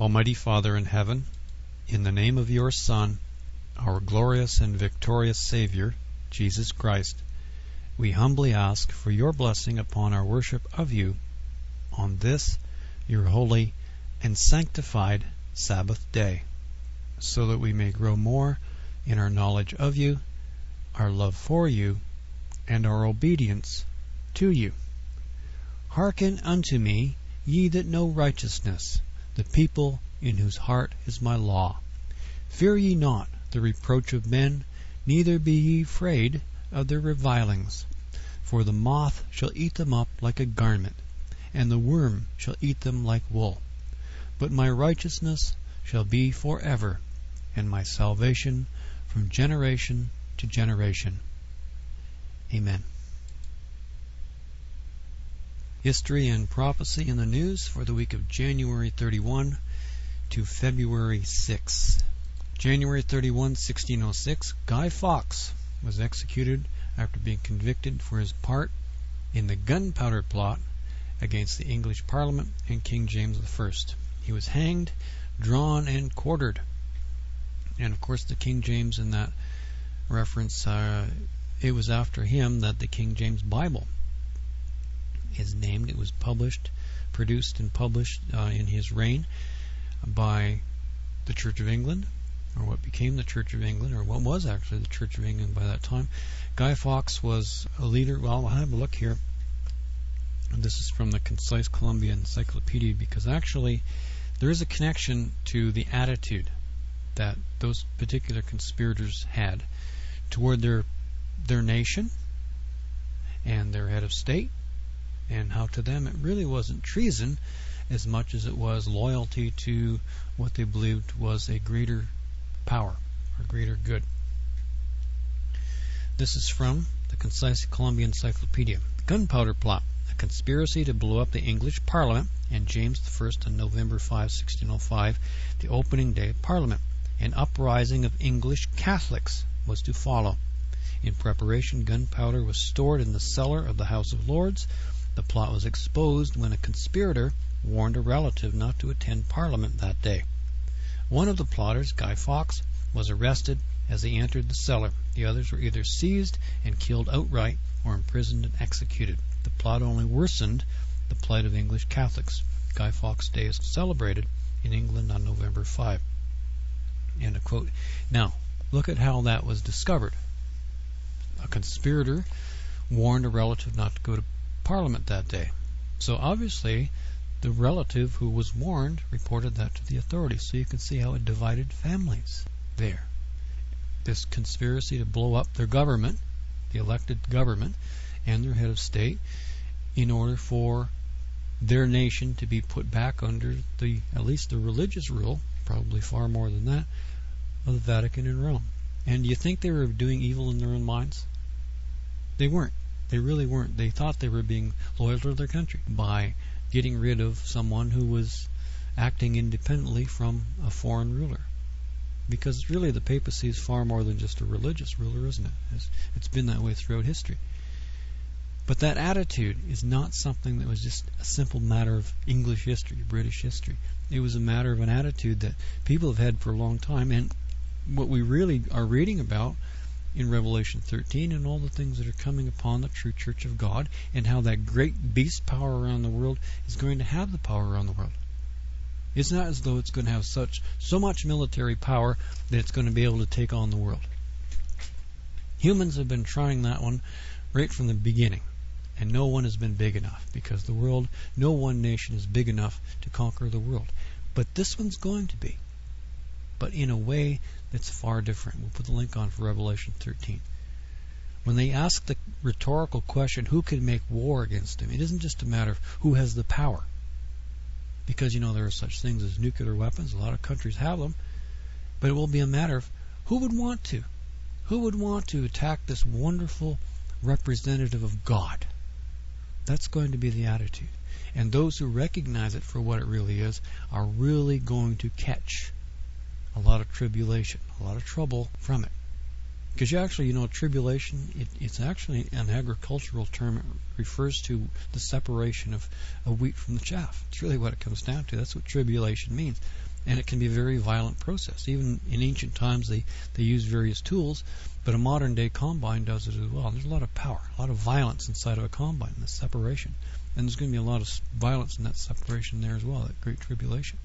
Almighty Father in heaven, in the name of your Son, our glorious and victorious Savior, Jesus Christ, we humbly ask for your blessing upon our worship of you on this, your holy and sanctified Sabbath day, so that we may grow more in our knowledge of you, our love for you, and our obedience to you. Hearken unto me, ye that know righteousness, the people in whose heart is my law. Fear ye not the reproach of men, neither be ye afraid of their revilings. For the moth shall eat them up like a garment, and the worm shall eat them like wool. But my righteousness shall be forever, and my salvation from generation to generation. Amen. History and prophecy in the news for the week of January 31 to February 6. January 31, 1606, Guy Fawkes was executed after being convicted for his part in the gunpowder plot against the English Parliament and King James I. He was hanged, drawn, and quartered. And of course the King James in that reference, it was after him that the King James Bible is named. It was produced and published in his reign by the Church of England, or what became the Church of England, or what was actually the Church of England by that time. Guy Fawkes was a leader. Well, I'll have a look here. And this is from the Concise Columbia Encyclopedia, because actually there is a connection to the attitude that those particular conspirators had toward their nation and their head of state, and how to them it really wasn't treason as much as it was loyalty to what they believed was a greater power or greater good. This is from the Concise Columbia Encyclopedia. Gunpowder plot, a conspiracy to blow up the English Parliament, and James I on November 5, 1605, the opening day of Parliament. An uprising of English Catholics was to follow. In preparation, gunpowder was stored in the cellar of the House of Lords. The plot was exposed when a conspirator warned a relative not to attend Parliament that day. One of the plotters, Guy Fawkes, was arrested as he entered the cellar. The others were either seized and killed outright or imprisoned and executed. The plot only worsened the plight of English Catholics. Guy Fawkes Day is celebrated in England on November 5. End of quote. Now, look at how that was discovered. A conspirator warned a relative not to go to Parliament that day. So obviously, the relative who was warned reported that to the authorities. So you can see how it divided families there. This conspiracy to blow up their government, the elected government, and their head of state, in order for their nation to be put back under at least the religious rule, probably far more than that, of the Vatican and Rome. And do you think they were doing evil in their own minds? They weren't. They really weren't. They thought they were being loyal to their country by getting rid of someone who was acting independently from a foreign ruler. Because really the papacy is far more than just a religious ruler, isn't it? It's been that way throughout history. But that attitude is not something that was just a simple matter of English history, British history. It was a matter of an attitude that people have had for a long time, and what we really are reading about in Revelation 13 and all the things that are coming upon the true Church of God, and how that great beast power around the world is going to have the power around the world. It's not as though it's going to have so much military power that it's going to be able to take on the world. Humans have been trying that one right from the beginning, and no one has been big enough, because no one nation is big enough to conquer the world. But this one's going to be, but in a way that's far different. We'll put the link on for Revelation 13. When they ask the rhetorical question, who can make war against him, it isn't just a matter of who has the power. Because, there are such things as nuclear weapons. A lot of countries have them. But it will be a matter of who would want to. Who would want to attack this wonderful representative of God? That's going to be the attitude. And those who recognize it for what it really is are really going to catch a lot of tribulation, a lot of trouble from it. Because tribulation, it's actually an agricultural term. It refers to the separation of wheat from the chaff. It's really what it comes down to. That's what tribulation means. And it can be a very violent process. Even in ancient times, they used various tools, but a modern-day combine does it as well. There's a lot of power, a lot of violence inside of a combine, the separation. And there's going to be a lot of violence in that separation there as well, that Great Tribulation.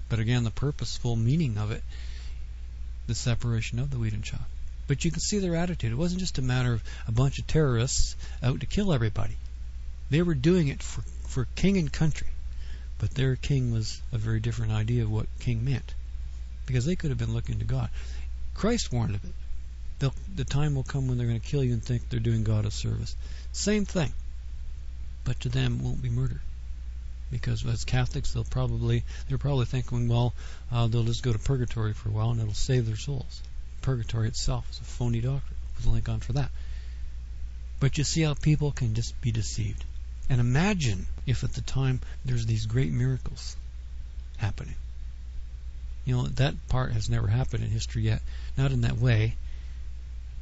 But again, the purposeful meaning of it, the separation of the wheat and chaff. But you can see their attitude. It wasn't just a matter of a bunch of terrorists out to kill everybody. They were doing it for king and country. But their king was a very different idea of what king meant. Because they could have been looking to God. Christ warned of it. The time will come when they're going to kill you and think they're doing God a service. Same thing. But to them, it won't be murder. Because as Catholics, they're probably thinking, well, they'll just go to purgatory for a while and it'll save their souls. Purgatory itself is a phony doctrine. Put a link on for that. But you see how people can just be deceived. And imagine if at the time there's these great miracles happening. You know, that part has never happened in history yet. Not in that way.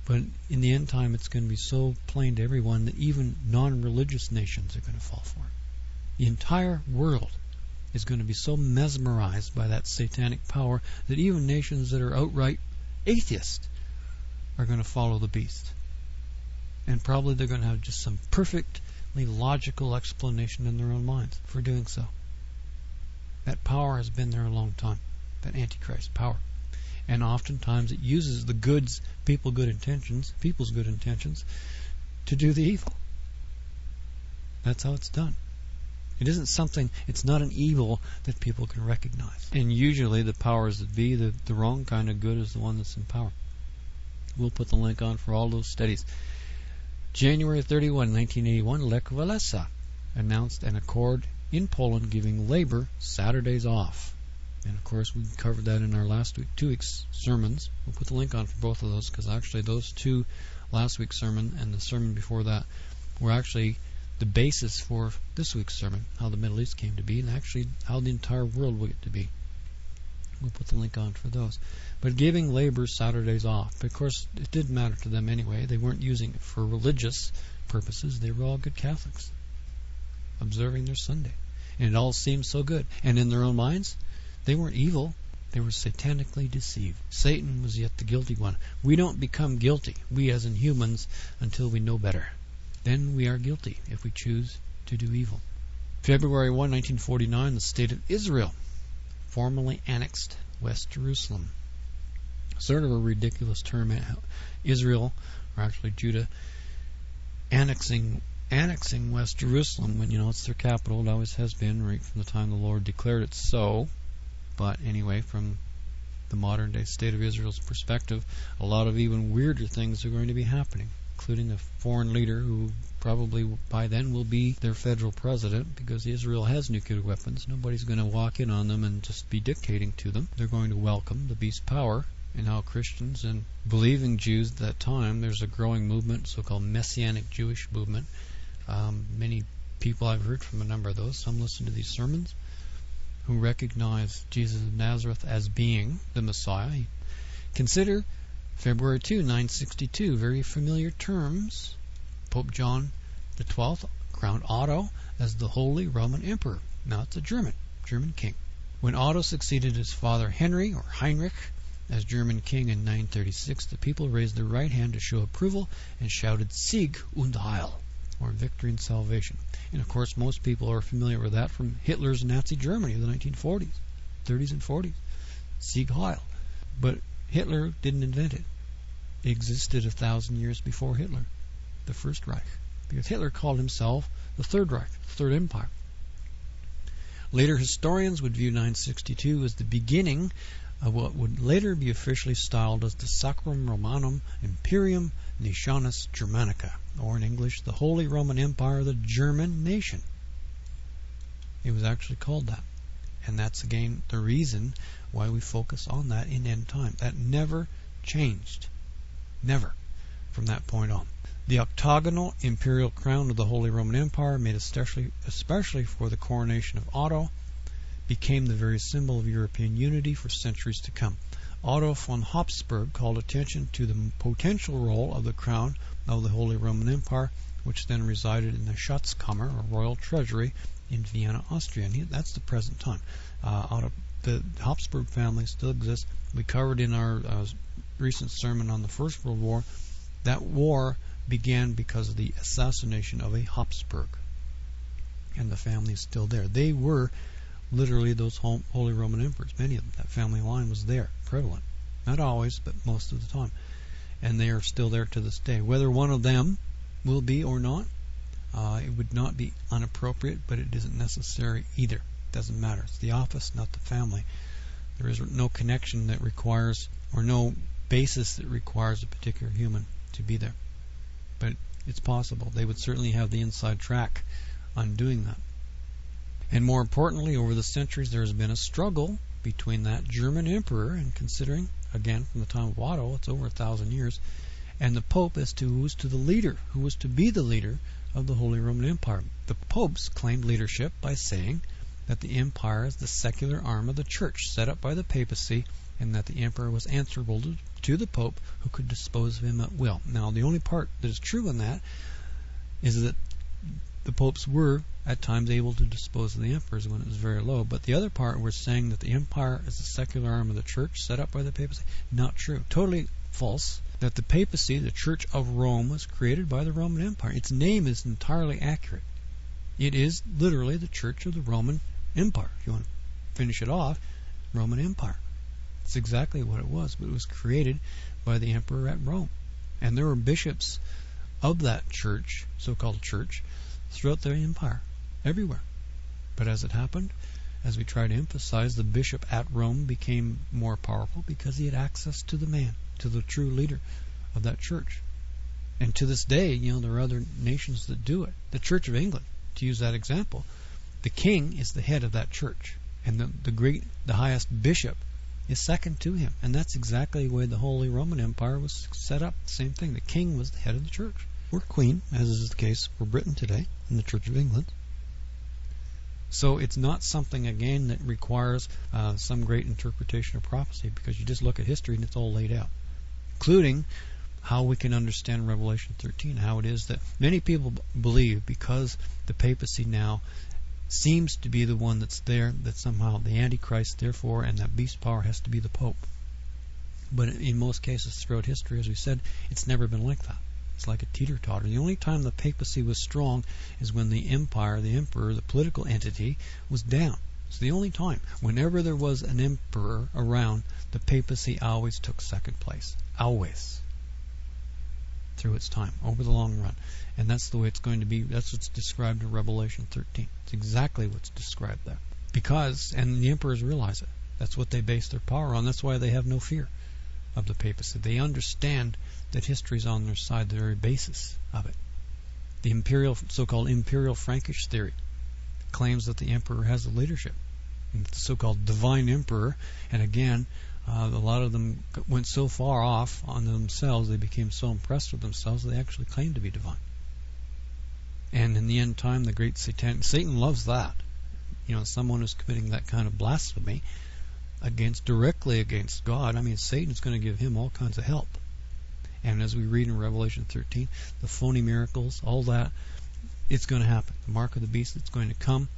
But in the end time, it's going to be so plain to everyone that even non-religious nations are going to fall for it. The entire world is going to be so mesmerized by that satanic power that even nations that are outright atheists are going to follow the beast. And probably they're going to have just some perfectly logical explanation in their own minds for doing so. That power has been there a long time, that Antichrist power. And oftentimes it uses the people's good intentions, to do the evil. That's how it's done. It isn't something, it's not an evil that people can recognize. And usually the powers that be, the wrong kind of good is the one that's in power. We'll put the link on for all those studies. January 31, 1981, Lech Walesa announced an accord in Poland giving labor Saturdays off. And of course we covered that in our last 2 weeks' sermons. We'll put the link on for both of those because actually those two, last week's sermon and the sermon before that, were actually the basis for this week's sermon, how the Middle East came to be and actually how the entire world will get to be. We'll put the link on for those. But giving labor Saturdays off. But of course, it didn't matter to them anyway. They weren't using it for religious purposes. They were all good Catholics, observing their Sunday. And it all seemed so good. And in their own minds, they weren't evil. They were satanically deceived. Satan was yet the guilty one. We don't become guilty, we as in humans, until we know better. Then we are guilty if we choose to do evil. February 1, 1949, the State of Israel formally annexed West Jerusalem. Sort of a ridiculous term, Israel, or actually Judah, annexing West Jerusalem when, it's their capital. It always has been right from the time the Lord declared it so. But anyway, from the modern day State of Israel's perspective, a lot of even weirder things are going to be happening, including a foreign leader who probably by then will be their federal president, because Israel has nuclear weapons. Nobody's going to walk in on them and just be dictating to them. They're going to welcome the beast power. And how Christians and believing Jews at that time, there's a growing movement, so-called Messianic Jewish movement. Many people I've heard from a number of those, some listen to these sermons, who recognize Jesus of Nazareth as being the Messiah. Consider February 2, 962, very familiar terms. Pope John XII crowned Otto as the Holy Roman Emperor. Now it's a German king. When Otto succeeded his father Henry, or Heinrich, as German king in 936, the people raised their right hand to show approval and shouted Sieg und Heil, or victory and salvation. And of course, most people are familiar with that from Hitler's Nazi Germany of the 1940s, 30s and 40s. Sieg Heil. But Hitler didn't invent it. It existed 1,000 years before Hitler, the First Reich, because Hitler called himself the Third Reich, the Third Empire. Later historians would view 962 as the beginning of what would later be officially styled as the Sacrum Romanum Imperium Nationis Germanica, or in English, the Holy Roman Empire of the German nation. It was actually called that. And that's again the reason why we focus on that in end time. That never changed. Never. From that point on. The octagonal imperial crown of the Holy Roman Empire, made especially for the coronation of Otto, became the very symbol of European unity for centuries to come. Otto von Habsburg called attention to the potential role of the crown of the Holy Roman Empire, which then resided in the Schatzkammer, or royal treasury, in Vienna, Austria. And that's the present time. Otto the Habsburg family still exists. We covered in our recent sermon on the First World War, that war began because of the assassination of a Habsburg. And the family is still there. They were literally those Holy Roman Emperors. Many of them. That family line was there, prevalent. Not always, but most of the time. And they are still there to this day. Whether one of them will be or not, it would not be inappropriate, but it isn't necessary either. It doesn't matter. It's the office, not the family. There is no connection that requires, or no basis that requires a particular human to be there. But it's possible. They would certainly have the inside track on doing that. And more importantly, over the centuries, there has been a struggle between that German emperor, and considering, again, from the time of Otto, it's over 1,000 years, and the Pope as to who was to be the leader of the Holy Roman Empire. The popes claimed leadership by saying that the empire is the secular arm of the church set up by the papacy, and that the emperor was answerable to the Pope, who could dispose of him at will. Now, the only part that is true in that is that the popes were at times able to dispose of the emperors when it was very low, but the other part was saying that the empire is the secular arm of the church set up by the papacy. Not true. Totally false. That the papacy, the Church of Rome, was created by the Roman Empire. Its name is entirely accurate. It is literally the Church of the Roman Empire. If you want to finish it off, Roman Empire. It's exactly what it was, but it was created by the emperor at Rome. And there were bishops of that church, so-called church, throughout the empire, everywhere. But as it happened, as we try to emphasize, the bishop at Rome became more powerful because he had access to the man, to the true leader of that church. And to this day, there are other nations that do it. The Church of England, to use that example, the king is the head of that church, and the highest bishop is second to him. And that's exactly the way the Holy Roman Empire was set up. Same thing. The king was the head of the church. Or queen, as is the case for Britain today in the Church of England. So it's not something, again, that requires some great interpretation of prophecy, because you just look at history and it's all laid out, including how we can understand Revelation 13, how it is that many people believe, because the papacy now seems to be the one that's there, that somehow the Antichrist, therefore, and that beast power has to be the Pope. But in most cases throughout history, as we said, it's never been like that. It's like a teeter-totter. The only time the papacy was strong is when the empire, the emperor, the political entity, was down. It's the only time. Whenever there was an emperor around, the papacy always took second place. Always. Through its time, over the long run. And that's the way it's going to be. That's what's described in Revelation 13. It's exactly what's described there. And the emperors realize it. That's what they base their power on. That's why they have no fear of the papacy. They understand that history is on their side, the very basis of it. The so-called imperial Frankish theory claims that the emperor has the leadership. And the so-called divine emperor, and again, a lot of them went so far off on themselves, they became so impressed with themselves, they actually claimed to be divine. And in the end time, the great Satan loves that. Someone who's committing that kind of blasphemy directly against God, Satan's going to give him all kinds of help. And as we read in Revelation 13, the phony miracles, all that, it's going to happen. The mark of the beast, it's going to come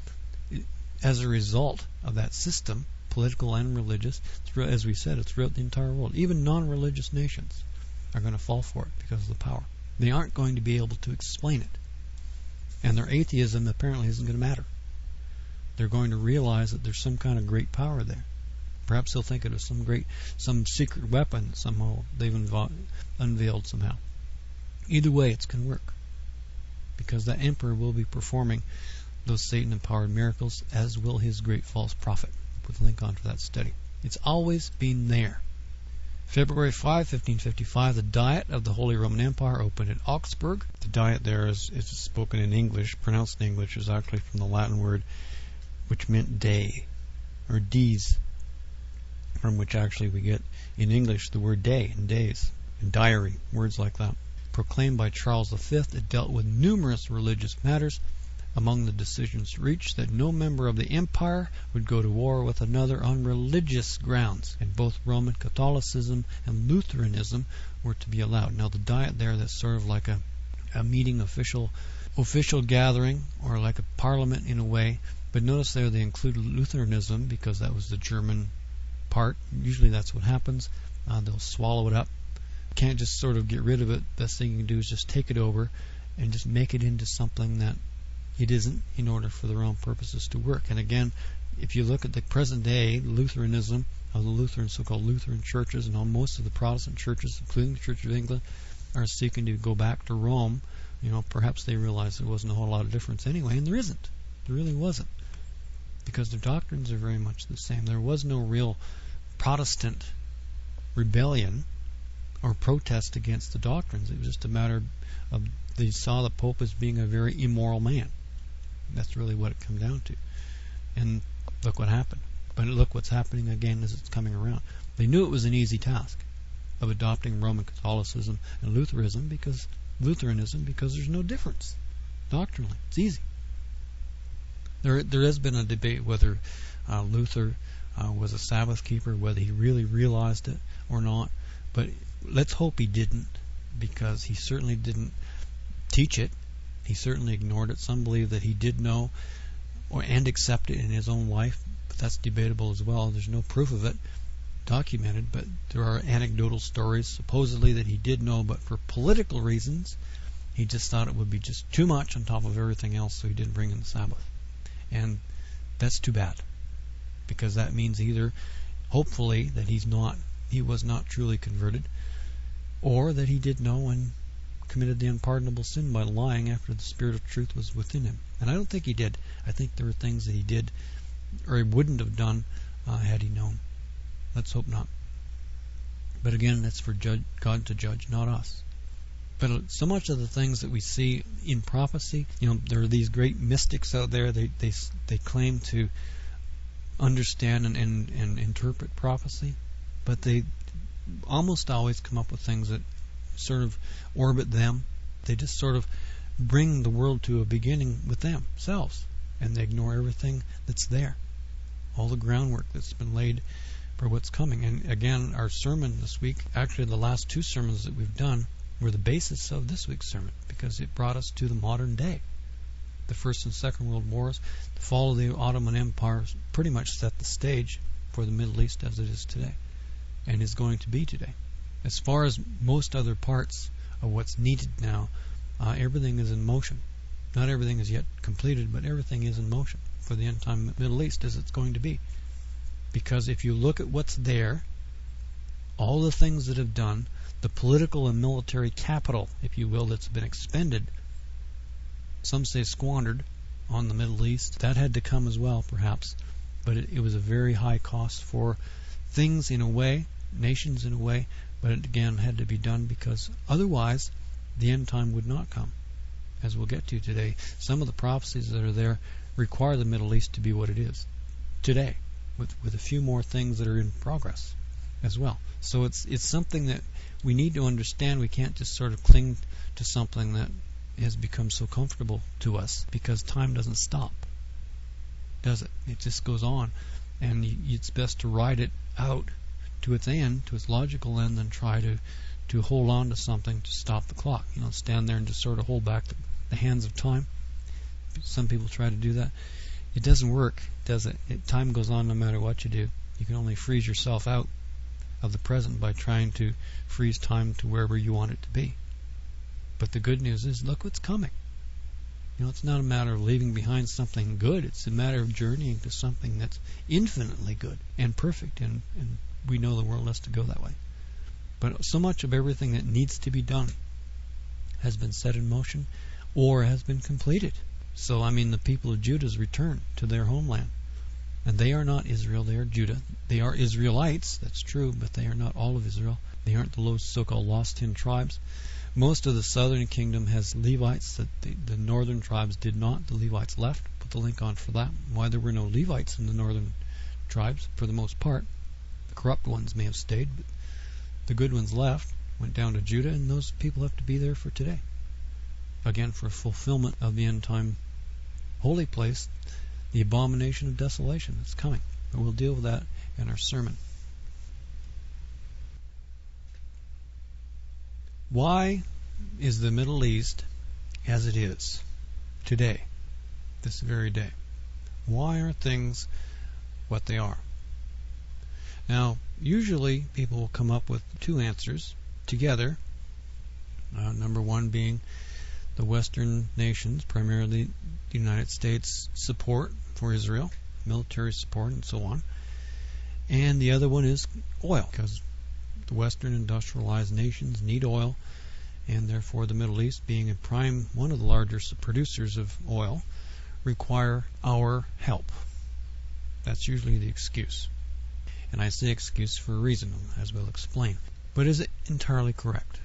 as a result of that system, political and religious. As we said, it's throughout the entire world. Even non-religious nations are going to fall for it because of the power. They aren't going to be able to explain it. And their atheism apparently isn't going to matter. They're going to realize that there's some kind of great power there. Perhaps they'll think it is some secret weapon somehow they've unveiled somehow. Either way, it's going to work, because that emperor will be performing those Satan-empowered miracles, as will his great false prophet. Put the link on for that study. It's always been there. February 5, 1555, the Diet of the Holy Roman Empire opened at Augsburg. The Diet there is spoken in English, pronounced in English, is actually from the Latin word which meant day, or dies, from which actually we get in English the word day and days and diary, words like that. Proclaimed by Charles V, it dealt with numerous religious matters. Among the decisions reached, that no member of the empire would go to war with another on religious grounds, and both Roman Catholicism and Lutheranism were to be allowed. Now the Diet there, that's sort of like a meeting, official gathering, or like a parliament in a way, But notice there they included Lutheranism because that was the German part. Usually that's what happens. They'll swallow it up. Can't just sort of get rid of it. Best thing you can do is just take it over and just make it into something that it isn't in order for their own purposes to work. And again, if you look at the present day Lutheranism, the Lutheran, so-called Lutheran churches, and most of the Protestant churches, including the Church of England, are seeking to go back to Rome. Perhaps they realized there wasn't a whole lot of difference anyway, and there isn't. There really wasn't, because their doctrines are very much the same. There was no real Protestant rebellion or protest against the doctrines. It was just a matter of they saw the Pope as being a very immoral man. That's really what it came down to. And look what happened. But look what's happening again as it's coming around. They knew it was an easy task of adopting Roman Catholicism and Lutheranism because there's no difference doctrinally. It's easy. There has been a debate whether Luther was a Sabbath keeper, whether he really realized it or not. But let's hope he didn't, because he certainly didn't teach it. He certainly ignored it. Some believe that he did know and accept it in his own life, but that's debatable as well. There's no proof of it documented, but there are anecdotal stories supposedly that he did know, but for political reasons he just thought it would be just too much on top of everything else, so he didn't bring in the Sabbath. And that's too bad, because that means either hopefully that he was not truly converted, or that he did know and committed the unpardonable sin by lying after the Spirit of truth was within him. And I don't think he did. I think there were things that he did or he wouldn't have done had he known. Let's hope not. But again, that's for God to judge, not us. But so much of the things that we see in prophecy, there are these great mystics out there. They claim to understand and interpret prophecy, but they almost always come up with things that sort of orbit them. They just sort of bring the world to a beginning with themselves, and they ignore everything that's there, all the groundwork that's been laid for what's coming. And again, our sermon this week, actually the last two sermons that we've done, were the basis of this week's sermon, because it brought us to the modern day. The First and Second World Wars, the fall of the Ottoman Empire, pretty much set the stage for the Middle East as it is today, and is going to be today. As far as most other parts of what's needed now, everything is in motion. Not everything is yet completed, but everything is in motion for the end time Middle East as it's going to be. Because if you look at what's there, all the things that have done, the political and military capital, if you will, that's been expended, some say squandered, on the Middle East, that had to come as well, perhaps. But it was a very high cost for things in a way, nations in a way, but it again had to be done because otherwise the end time would not come. As we'll get to today, some of the prophecies that are there require the Middle East to be what it is today, with a few more things that are in progress as well. So it's something that we need to understand. We can't just sort of cling to something that has become so comfortable to us, because time doesn't stop, does it? It just goes on, and it's best to ride it out to its end, to its logical end, than try to hold on to something to stop the clock. Stand there and just sort of hold back the hands of time. Some people try to do that. It doesn't work, does it? Time goes on no matter what you do. You can only freeze yourself out of the present by trying to freeze time to wherever you want it to be. But the good news is, look what's coming. It's not a matter of leaving behind something good. It's a matter of journeying to something that's infinitely good and perfect, and we know the world has to go that way. But so much of everything that needs to be done has been set in motion or has been completed. So, the people of Judah's return to their homeland. And they are not Israel, they are Judah. They are Israelites, that's true, but they are not all of Israel. They aren't the so-called lost 10 tribes. Most of the southern kingdom has Levites that the northern tribes did not. The Levites left. Put the link on for that. Why there were no Levites in the northern tribes, for the most part. The corrupt ones may have stayed, but the good ones left, went down to Judah, and those people have to be there for today. Again, for fulfillment of the end time holy place, the abomination of desolation that's coming. And we'll deal with that in our sermon. Why is the Middle East as it is today, this very day? Why are things what they are? Now, usually people will come up with two answers together. Number one being the Western nations, primarily the United States, support for Israel, military support, and so on. And the other one is oil, because the Western industrialized nations need oil, and therefore the Middle East, being one of the largest producers of oil, require our help. That's usually the excuse. And I say excuse for a reason, as we'll explain. But is it entirely correct?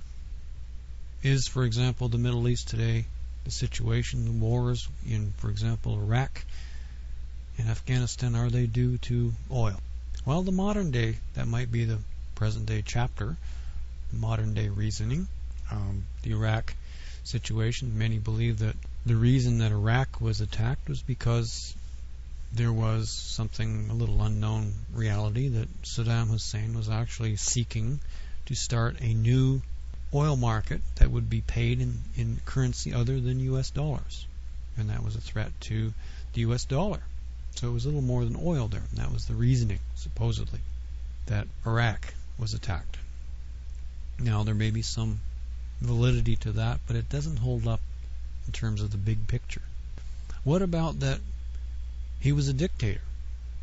Is, for example, the Middle East today, the situation, the wars in, for example, Iraq and Afghanistan, are they due to oil? Well, the modern day, that might be the present day chapter, the modern day reasoning. The Iraq situation, many believe that the reason that Iraq was attacked was because there was something, a little unknown reality, that Saddam Hussein was actually seeking to start a new oil market that would be paid in currency other than U.S. dollars. And that was a threat to the U.S. dollar. So it was a little more than oil there. And that was the reasoning, supposedly, that Iraq was attacked. Now, there may be some validity to that, but it doesn't hold up in terms of the big picture. What about that he was a dictator?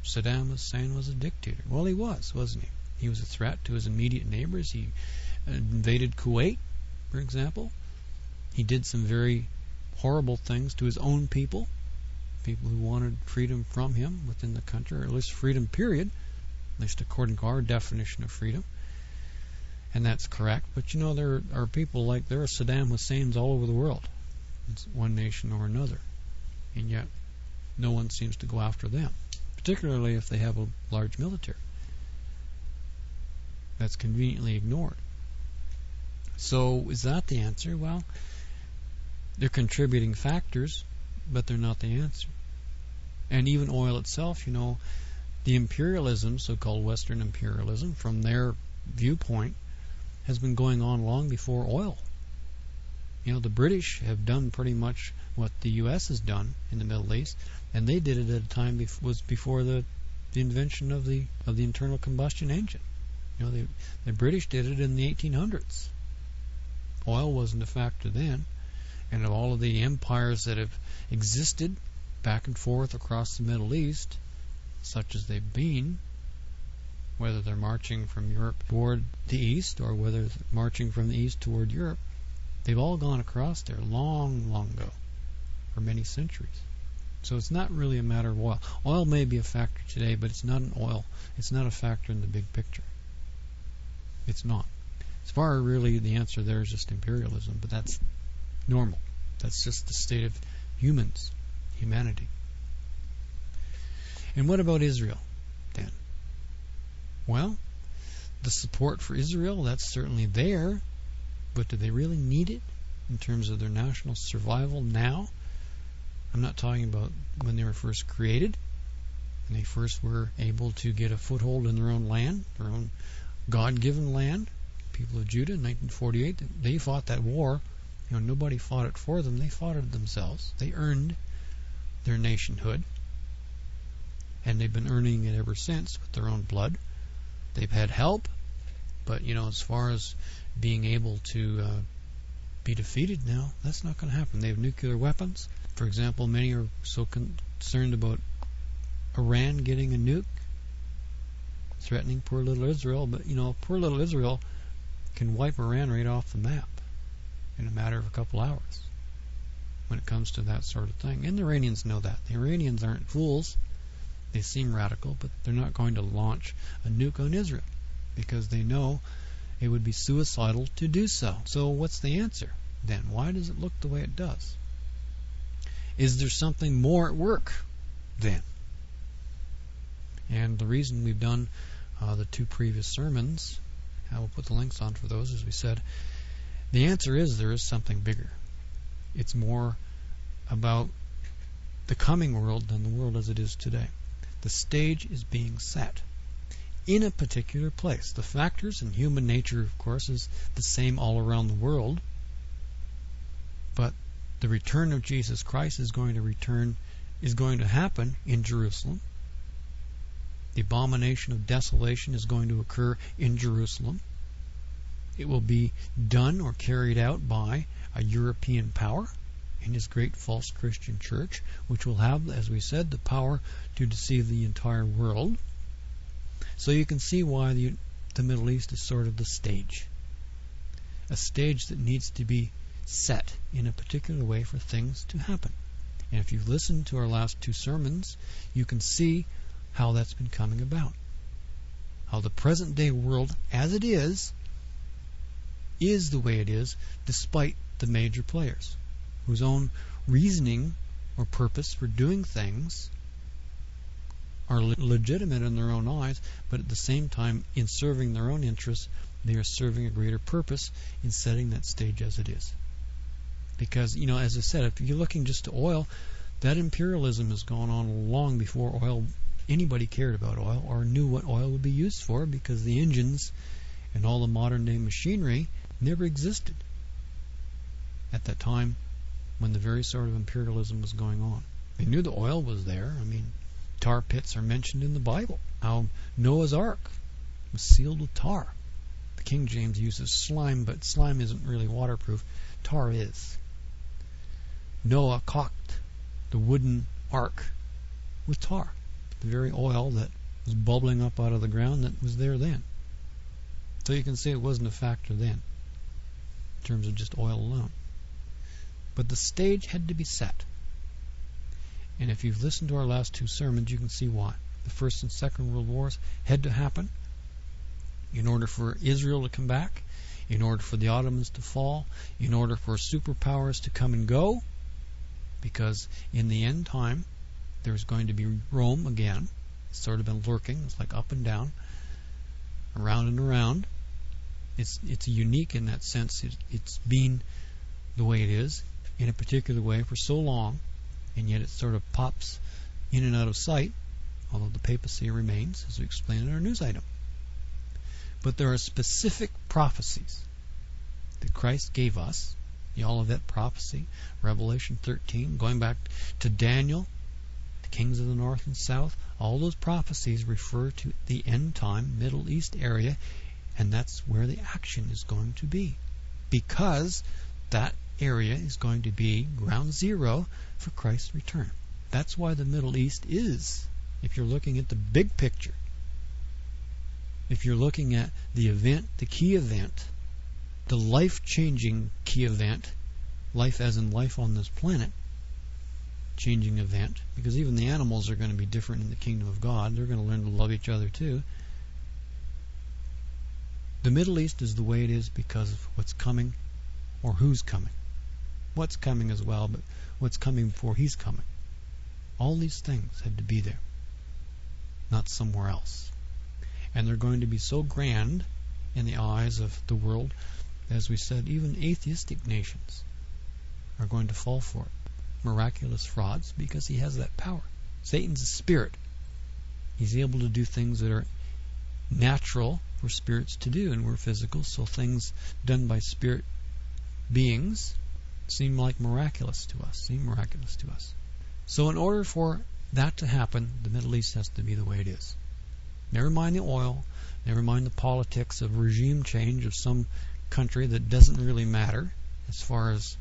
Saddam Hussein was a dictator. Well, he was, wasn't he? He was a threat to his immediate neighbors. He invaded Kuwait, for example. He did some very horrible things to his own people who wanted freedom from him within the country, or at least freedom, period, at least according to our definition of freedom. And that's correct. But you know, there are people like, there are Saddam Husseins all over the world. It's one nation or another. And yet, no one seems to go after them, particularly if they have a large military. That's conveniently ignored. So, is that the answer? Well, they're contributing factors, but they're not the answer. And even oil itself, you know, the imperialism, so-called Western imperialism, from their viewpoint, has been going on long before oil. You know, the British have done pretty much what the U.S. has done in the Middle East, and they did it at a time was before the invention of the internal combustion engine. You know, the British did it in the 1800s. Oil wasn't a factor then, and of all of the empires that have existed back and forth across the Middle East, such as they've been, whether they're marching from Europe toward the east or whether they're marching from the east toward Europe, they've all gone across there long, long ago, for many centuries. So it's not really a matter of oil. Oil may be a factor today, but it's not it's not a factor in the big picture. It's not. As far as really the answer there is just imperialism, but that's normal. That's just the state of humanity. And what about Israel, then? Well, the support for Israel, that's certainly there, but do they really need it in terms of their national survival now? I'm not talking about when they were first created, and they first were able to get a foothold in their own land, their own God-given land. People of Judah in 1948, they fought that war. You know, nobody fought it for them. They fought it themselves. They earned their nationhood, and they've been earning it ever since with their own blood. They've had help, but you know, as far as being able to be defeated now, that's not going to happen. They have nuclear weapons. For example, many are so concerned about Iran getting a nuke, threatening poor little Israel. But you know, poor little Israel can wipe Iran right off the map in a matter of a couple hours when it comes to that sort of thing. And the Iranians know that. The Iranians aren't fools. They seem radical, but they're not going to launch a nuke on Israel because they know it would be suicidal to do so. So what's the answer then? Why does it look the way it does? Is there something more at work then? And the reason we've done the two previous sermons, I will put the links on for those, as we said, the answer is there is something bigger. It's more about the coming world than the world as it is today. The stage is being set in a particular place. The factors in human nature, of course, is the same all around the world, but the return of Jesus Christ is going to return is going to happen in Jerusalem. The abomination of desolation is going to occur in Jerusalem. It will be done or carried out by a European power in his great false Christian church, which will have, as we said, the power to deceive the entire world. So you can see why the Middle East is sort of the stage. A stage that needs to be set in a particular way for things to happen. And if you've listened to our last two sermons, you can see how that's been coming about. How the present day world, as it is the way it is, despite the major players, whose own reasoning or purpose for doing things are legitimate in their own eyes, but at the same time, in serving their own interests, they are serving a greater purpose in setting that stage as it is. Because, as I said, if you're looking just to oil, that imperialism has gone on long before anybody cared about oil or knew what oil would be used for, because the engines and all the modern day machinery never existed at that time when the very sort of imperialism was going on. They knew the oil was there. Tar pits are mentioned in the Bible. How Noah's Ark was sealed with tar. The King James uses slime, but slime isn't really waterproof. Tar is. Noah caulked the wooden ark with tar, the very oil that was bubbling up out of the ground that was there then. So you can see it wasn't a factor then, in terms of just oil alone. But the stage had to be set. And if you've listened to our last two sermons, you can see why. The First and Second World Wars had to happen in order for Israel to come back, in order for the Ottomans to fall, in order for superpowers to come and go, because in the end time, there's going to be Rome again. It's sort of been lurking. It's like up and down, around and around. It's unique in that sense. It's been the way it is in a particular way for so long, and yet it sort of pops in and out of sight, although the papacy remains, as we explained in our news item. But there are specific prophecies that Christ gave us, the Olivet prophecy, Revelation 13, going back to Daniel, the kings of the north and south. All those prophecies refer to the end time Middle East area, and that's where the action is going to be, because that area is going to be ground zero for Christ's return. That's why the Middle East is, if you're looking at the big picture, if you're looking at the event, the key event, the life-changing key event, life as in life on this planet, changing event, because even the animals are going to be different in the kingdom of God. They're going to learn to love each other too. The Middle East is the way it is because of what's coming, or who's coming. What's coming as well, but what's coming before he's coming. All these things had to be there, not somewhere else. And they're going to be so grand in the eyes of the world, as we said, even atheistic nations are going to fall for it. Miraculous frauds, because he has that power. Satan's a spirit. He's able to do things that are natural for spirits to do, and we're physical, so things done by spirit beings seem miraculous to us. So in order for that to happen, the Middle East has to be the way it is. Never mind the oil, never mind the politics of regime change of some country that doesn't really matter as far as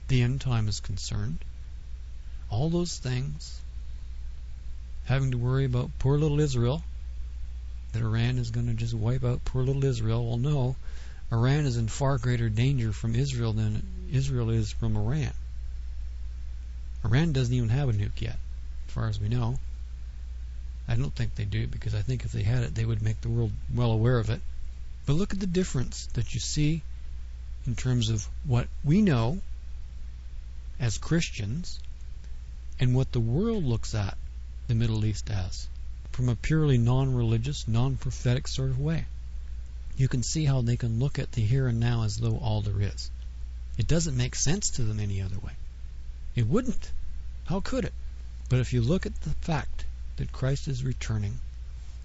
the end time is concerned. All those things, having to worry about poor little Israel, that Iran is going to just wipe out poor little Israel. Well, no, Iran is in far greater danger from Israel than Israel is from Iran. Iran doesn't even have a nuke yet, as far as we know. I don't think they do, because I think if they had it, they would make the world well aware of it. But look at the difference that you see in terms of what we know as Christians and what the world looks at the Middle East as, from a purely non-religious, non-prophetic sort of way. You can see how they can look at the here and now as though all there is. It doesn't make sense to them any other way. It wouldn't. How could it? But if you look at the fact that Christ is returning,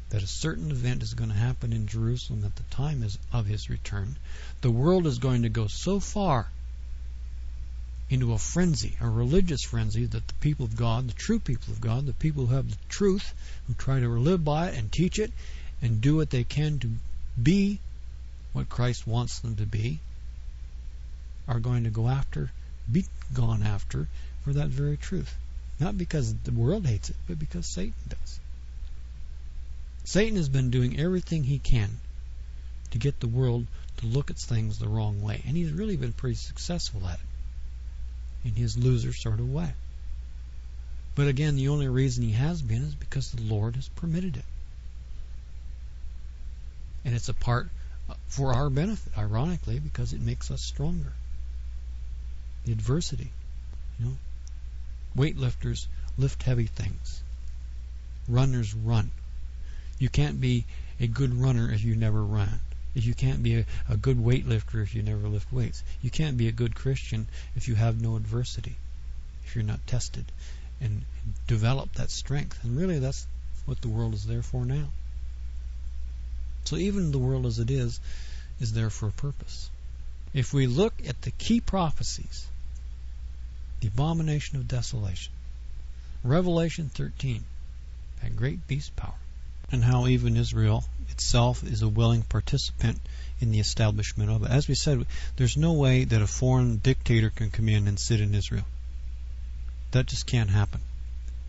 that a certain event is going to happen in Jerusalem at the time of his return, the world is going to go so far into a frenzy, a religious frenzy, that the people of God, the true people of God, the people who have the truth, who try to live by it and teach it and do what they can to be what Christ wants them to be, are going to be gone after for that very truth. Not because the world hates it, but because Satan does. Satan has been doing everything he can to get the world to look at things the wrong way, and he's really been pretty successful at it in his loser sort of way. But again, the only reason he has been is because the Lord has permitted it. And it's a part for our benefit, ironically, because it makes us stronger. The adversity. Weightlifters lift heavy things. Runners run. You can't be a good runner if you never ran. You can't be a good weightlifter if you never lift weights. You can't be a good Christian if you have no adversity, if you're not tested and develop that strength. And really, that's what the world is there for now. So even the world as it is there for a purpose. If we look at the key prophecies, the abomination of desolation, Revelation 13, that great beast power, and how even Israel itself is a willing participant in the establishment of it. As we said, there's no way that a foreign dictator can come in and sit in Israel. That just can't happen.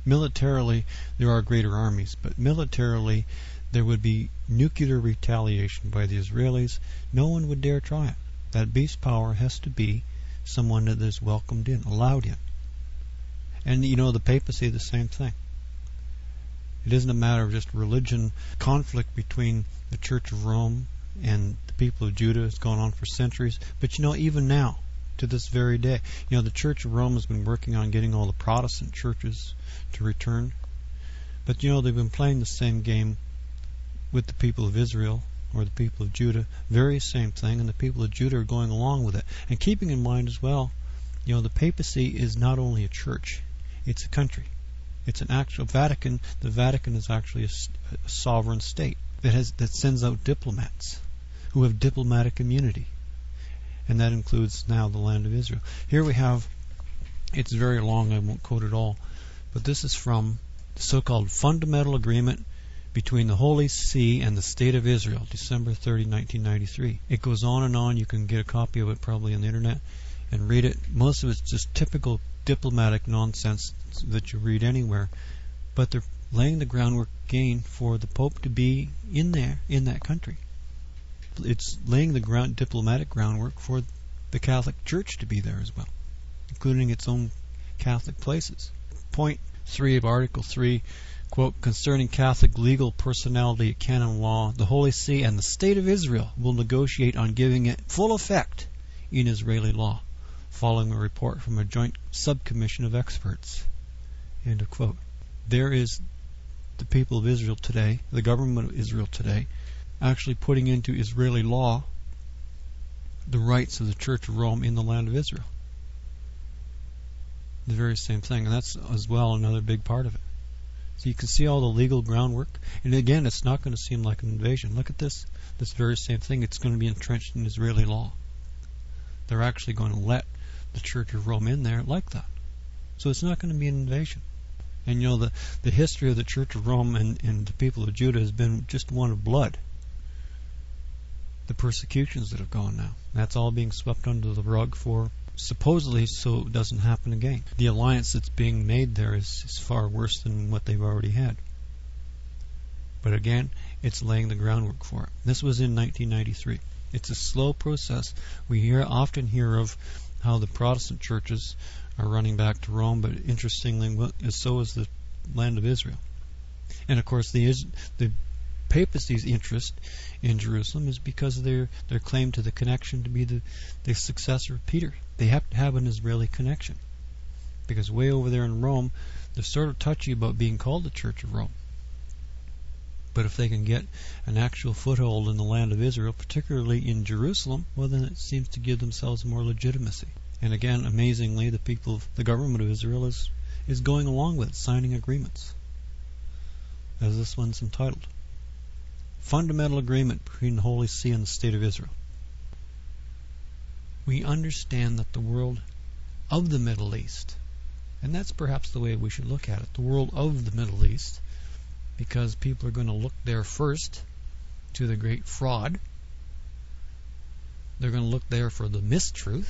Militarily, there are greater armies, but militarily, there would be nuclear retaliation by the Israelis. No one would dare try it. That beast power has to be someone that is welcomed in, allowed in. And the papacy, the same thing. It isn't a matter of just religion conflict between the Church of Rome and the people of Judah. It's gone on for centuries. But even now, to this very day, the Church of Rome has been working on getting all the Protestant churches to return. But they've been playing the same game with the people of Israel or the people of Judah. Very same thing, and the people of Judah are going along with it. And keeping in mind as well, the papacy is not only a church, it's a country. It's an actual Vatican. The Vatican is actually a sovereign state that sends out diplomats who have diplomatic immunity, and that includes now the land of Israel. Here we have, it's very long, I won't quote it all, but this is from the so-called Fundamental Agreement between the Holy See and the State of Israel, December 30, 1993. It goes on and on. You can get a copy of it probably on the internet and read it. Most of it's just typical diplomatic nonsense that you read anywhere, but they're laying the groundwork again for the Pope to be in there, in that country. It's laying the diplomatic groundwork for the Catholic Church to be there as well, including its own Catholic places. Point 3 of Article 3, quote, concerning Catholic legal personality, canon law, the Holy See and the State of Israel will negotiate on giving it full effect in Israeli law, following a report from a joint subcommission of experts. End of quote. There is the people of Israel today, the government of Israel today, actually putting into Israeli law the rights of the Church of Rome in the land of Israel. The very same thing, and that's as well another big part of it. So you can see all the legal groundwork, and again, it's not going to seem like an invasion. Look at this very same thing. It's going to be entrenched in Israeli law. They're actually going to let the Church of Rome in there like that. So it's not going to be an invasion. And the history of the Church of Rome and the people of Judah has been just one of blood. The persecutions that have gone now. That's all being swept under the rug for supposedly so it doesn't happen again. The alliance that's being made there is far worse than what they've already had. But again, it's laying the groundwork for it. This was in 1993. It's a slow process. We often hear of how the Protestant churches are running back to Rome, but interestingly, so is the land of Israel. And of course, the papacy's interest in Jerusalem is because their claim to the connection to be the successor of Peter. They have to have an Israeli connection, because way over there in Rome, they're sort of touchy about being called the Church of Rome. But if they can get an actual foothold in the land of Israel, particularly in Jerusalem, well, then it seems to give themselves more legitimacy. And again, amazingly, the government of Israel is going along with it, signing agreements, as this one's entitled. Fundamental Agreement between the Holy See and the State of Israel. We understand that the world of the Middle East. And that's perhaps the way we should look at it, the world of the Middle East, because people are going to look there first to the great fraud. They're going to look there for the mistruth,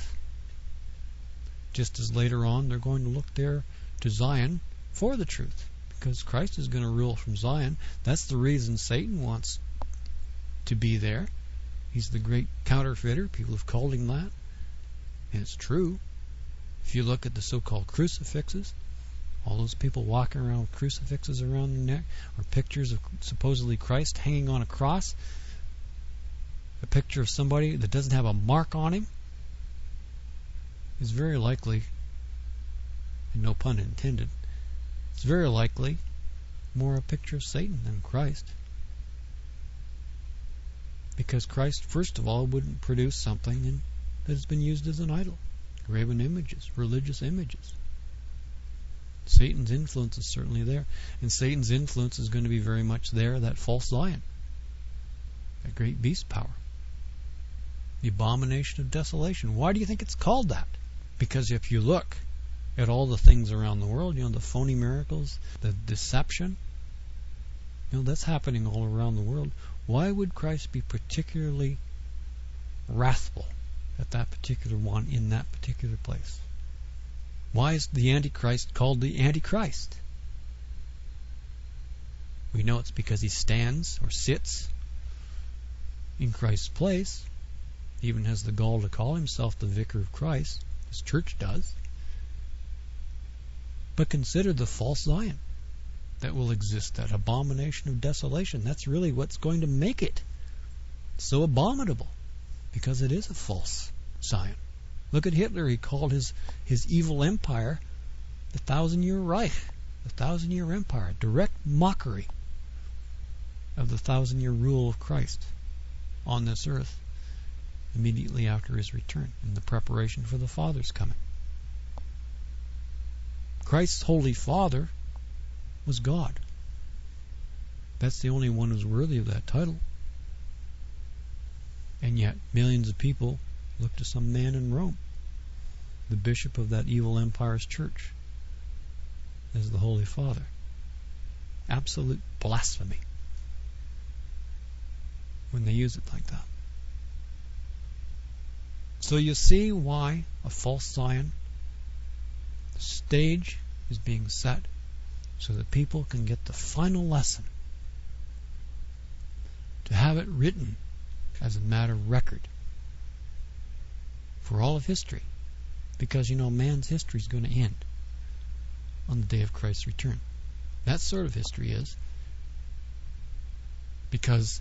just as later on they're going to look there to Zion for the truth, because Christ is going to rule from Zion. That's the reason Satan wants to be there. He's the great counterfeiter. People have called him that, and it's true. If you look at the so-called crucifixes, all those people walking around with crucifixes around their neck, or pictures of supposedly Christ hanging on a cross, a picture of somebody that doesn't have a mark on him, is very likely, and no pun intended, it's very likely more a picture of Satan than Christ. Because Christ, first of all, wouldn't produce something that has been used as an idol. Graven images, religious images. Satan's influence is certainly there. And Satan's influence is going to be very much there, that false Zion. That great beast power. The abomination of desolation. Why do you think it's called that? Because if you look at all the things around the world, the phony miracles, the deception, that's happening all around the world. Why would Christ be particularly wrathful at that particular one in that particular place? Why is the Antichrist called the Antichrist? We know it's because he stands or sits in Christ's place. He even has the gall to call himself the Vicar of Christ. His church does. But consider the false Zion that will exist, that abomination of desolation. That's really what's going to make it so abominable, because it is a false Zion. Look at Hitler. He called his evil empire the 1,000-year Reich, the 1,000-year empire, direct mockery of the 1,000-year rule of Christ on this earth immediately after his return, in the preparation for the Father's coming. Christ's Holy Father was God. That's the only one who's worthy of that title. And yet millions of people look to some man in Rome, the bishop of that evil empire's church, as the Holy Father. Absolute blasphemy when they use it like that. So you see why a false Zion, the stage is being set so that people can get the final lesson, to have it written as a matter of record for all of history. Because, man's history is going to end on the day of Christ's return. That sort of history is. Because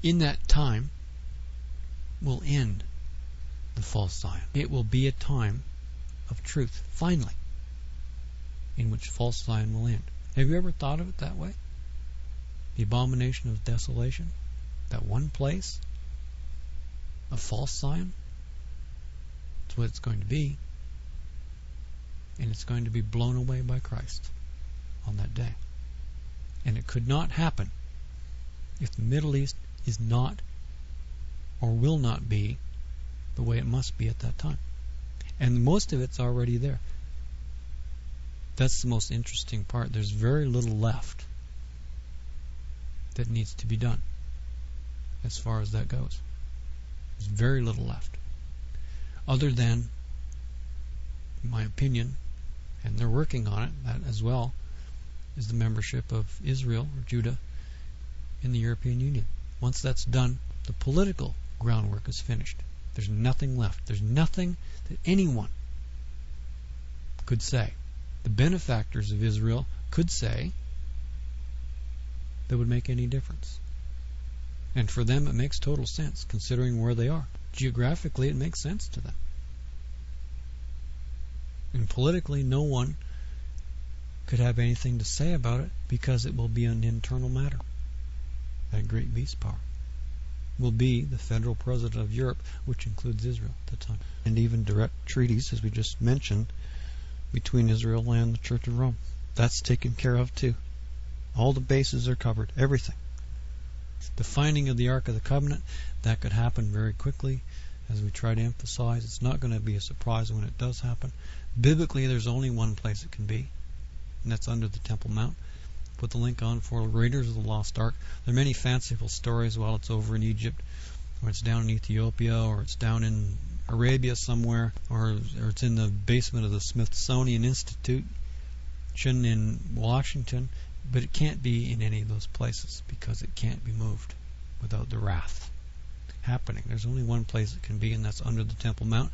in that time will end the false Zion. It will be a time of truth, finally, in which false Zion will end. Have you ever thought of it that way? The abomination of desolation, that one place, a false Zion, that's what it's going to be. And it's going to be blown away by Christ on that day. And it could not happen if the Middle East is not or will not be the way it must be at that time. And most of it's already there. That's the most interesting part. There's very little left that needs to be done as far as that goes. There's very little left. Other than, in my opinion, and they're working on it, that as well, is the membership of Israel or Judah in the European Union. Once that's done, the political groundwork is finished. There's nothing left. There's nothing that anyone could say, the benefactors of Israel could say, that would make any difference. And for them it makes total sense, considering where they are. Geographically it makes sense to them. And politically no one could have anything to say about it, because it will be an internal matter. That great beast power will be the federal president of Europe, which includes Israel at the time. And even direct treaties, as we just mentioned, between Israel and the Church of Rome. That's taken care of too. All the bases are covered, everything. The finding of the Ark of the Covenant, that could happen very quickly As we try to emphasize, it's not going to be a surprise when it does happen. Biblically, there's only one place it can be, and that's under the Temple Mount. Put the link on for Raiders of the Lost Ark. There are many fanciful stories while it's over in Egypt, or it's down in Ethiopia, or it's down in Arabia somewhere, or it's in the basement of the Smithsonian Institute in Washington, but it can't be in any of those places because it can't be moved without the wrath happening. There's only one place it can be, and that's under the Temple Mount,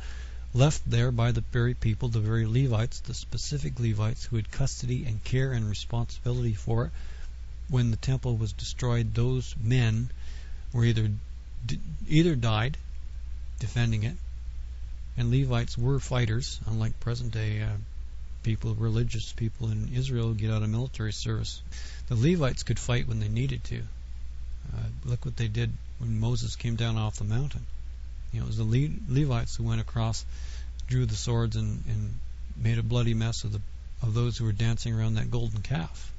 left there by the very people, the very Levites, the specific Levites who had custody and care and responsibility for it. When the temple was destroyed, those men were either died defending it, and Levites were fighters, unlike present-day people, religious people in Israel who get out of military service. The Levites could fight when they needed to. Look what they did when Moses came down off the mountain. It was the Levites who went across, drew the swords, and made a bloody mess of those who were dancing around that golden calf.